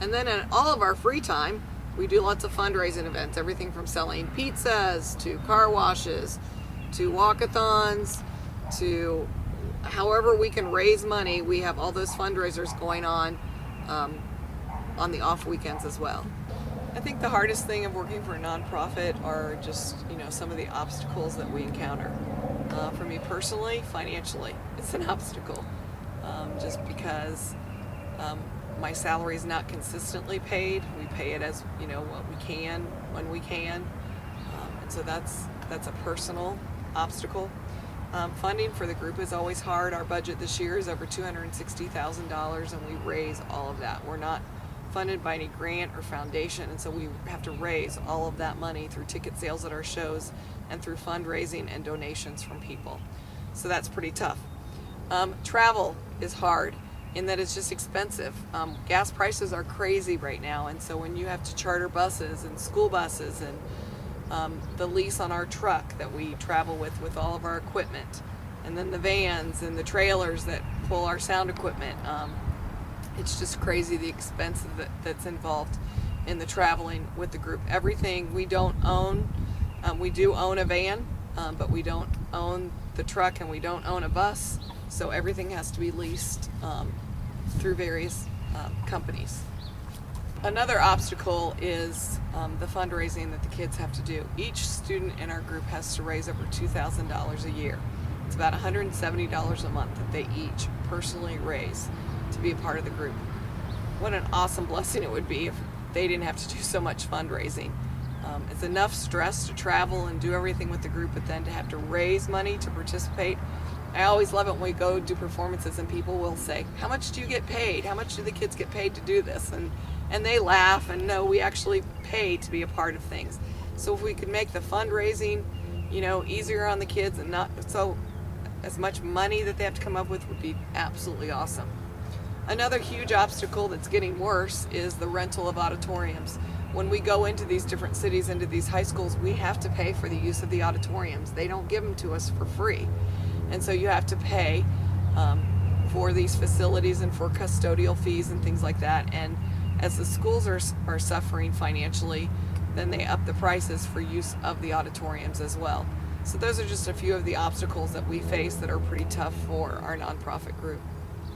And then in all of our free time, we do lots of fundraising events, everything from selling pizzas to car washes to walkathons to however we can raise money. We have all those fundraisers going on the off weekends as well. I think the hardest thing of working for a nonprofit are just, some of the obstacles that we encounter. For me personally, financially, it's an obstacle. Just because my salary is not consistently paid. We pay it as, what we can, when we can. And so that's a personal obstacle. Funding for the group is always hard. Our budget this year is over $260,000 and we raise all of that. We're not funded by any grant or foundation, and so we have to raise all of that money through ticket sales at our shows and through fundraising and donations from people. So that's pretty tough. Travel is hard in that it's just expensive. Gas prices are crazy right now, and so when you have to charter buses and school buses and the lease on our truck that we travel with all of our equipment, and then the vans and the trailers that pull our sound equipment, it's just crazy the expense that's involved in the traveling with the group. Everything we don't own. We do own a van, but we don't own the truck and we don't own a bus, so everything has to be leased through various companies. Another obstacle is the fundraising that the kids have to do. Each student in our group has to raise over $2,000 a year. It's about $170 a month that they each personally raise to be a part of the group. What an awesome blessing it would be if they didn't have to do so much fundraising. It's enough stress to travel and do everything with the group, but then to have to raise money to participate. I always love it when we go do performances and people will say, "How much do you get paid? How much do the kids get paid to do this?" And they laugh and no, we actually pay to be a part of things. So if we could make the fundraising, easier on the kids and not so as much money that they have to come up with would be absolutely awesome. Another huge obstacle that's getting worse is the rental of auditoriums. When we go into these different cities, into these high schools, we have to pay for the use of the auditoriums. They don't give them to us for free. And so you have to pay for these facilities and for custodial fees and things like that. And as the schools are suffering financially, then they up the prices for use of the auditoriums as well. So those are just a few of the obstacles that we face that are pretty tough for our nonprofit group.